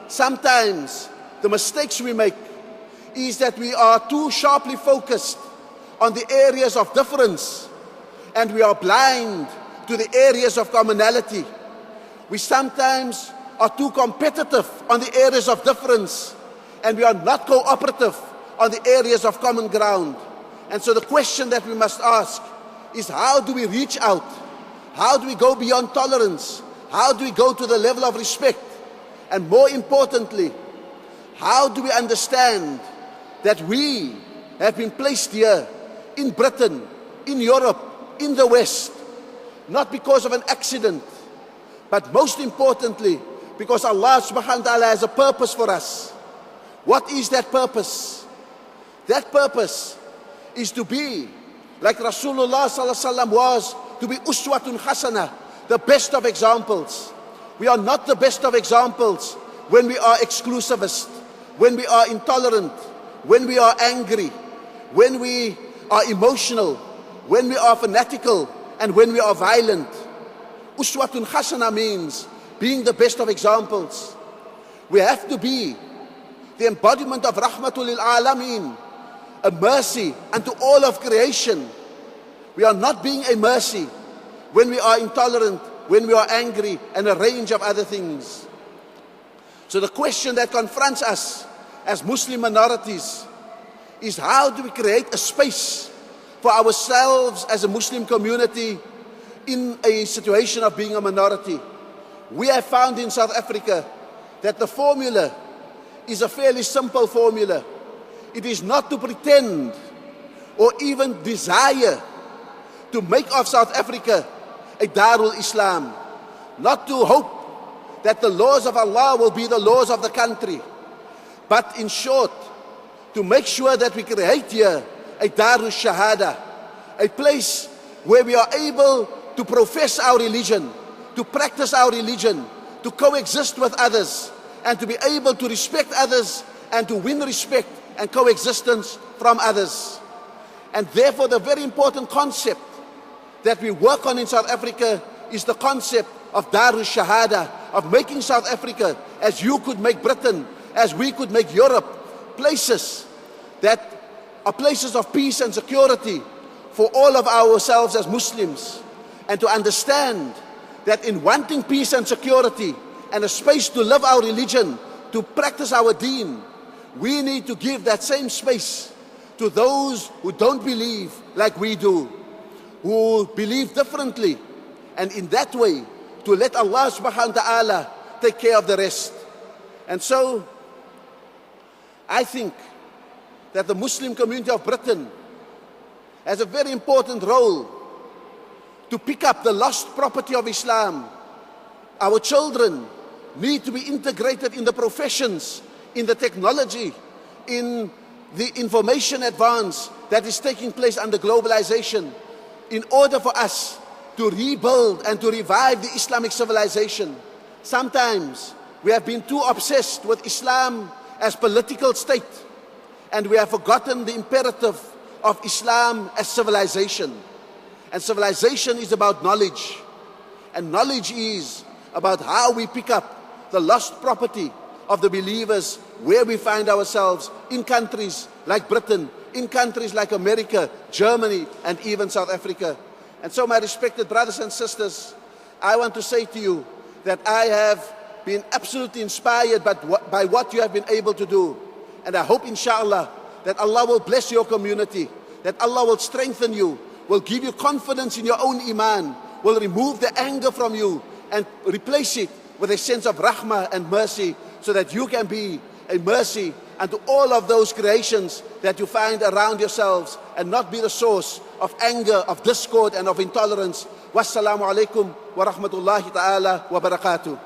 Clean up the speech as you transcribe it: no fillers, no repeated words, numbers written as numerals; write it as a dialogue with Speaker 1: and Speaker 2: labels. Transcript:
Speaker 1: sometimes the mistakes we make is that we are too sharply focused on the areas of difference and we are blind to the areas of commonality. We sometimes are too competitive on the areas of difference and we are not cooperative on the areas of common ground. And so the question that we must ask is, how do we reach out? How do we go beyond tolerance? How do we go to the level of respect? And more importantly, how do we understand that we have been placed here in Britain, in Europe, in the West, not because of an accident, but most importantly, because Allah subhanahu wa ta'ala has a purpose for us. What is that purpose? That purpose is to be like Rasulullah sallallahu alaihi wasallam was, to be uswatun hasanah, the best of examples. We are not the best of examples when we are exclusivist, when we are intolerant, when we are angry, when we are emotional, when we are fanatical, and when we are violent. Uswatun hasana means being the best of examples. We have to be the embodiment of rahmatul lil alameen, a mercy unto all of creation. We are not being a mercy when we are intolerant, when we are angry, and a range of other things. So the question that confronts us as Muslim minorities is, how do we create a space for ourselves as a Muslim community in a situation of being a minority? We have found in South Africa that the formula is a fairly simple formula. It is not to pretend or even desire to make of South Africa a Darul Islam, not to hope that the laws of Allah will be the laws of the country, but in short, to make sure that we create here a Darul Shahada, a place where we are able to profess our religion, to practice our religion, to coexist with others, and to be able to respect others and to win respect and coexistence from others. And therefore, the very important concept that we work on in South Africa is the concept of Darul Shahada, of making South Africa, as you could make Britain, as we could make Europe, places that are places of peace and security for all of ourselves as Muslims. And to understand that in wanting peace and security and a space to live our religion, to practice our deen, we need to give that same space to those who don't believe like we do, who believe differently, and in that way to let Allah subhanahu wa ta'ala take care of the rest. And so I think that the Muslim community of Britain has a very important role to pick up the lost property of Islam. Our children need to be integrated in the professions, in the technology, in the information advance that is taking place under globalization, in order for us to rebuild and to revive the Islamic civilization. Sometimes we have been too obsessed with Islam as political state, and we have forgotten the imperative of Islam as civilization. And civilization is about knowledge, and knowledge is about how we pick up the lost property of the believers where we find ourselves, in countries like Britain, in countries like America, Germany, and even South Africa. And so, my respected brothers and sisters, I want to say to you that I have been absolutely inspired by what you have been able to do. And I hope, inshallah, that Allah will bless your community, that Allah will strengthen you, will give you confidence in your own iman, will remove the anger from you and replace it with a sense of rahmah and mercy, so that you can be a mercy unto all of those creations that you find around yourselves, and not be the source of anger, of discord, and of intolerance. Wassalamu alaikum wa rahmatullahi ta'ala wa barakatuh.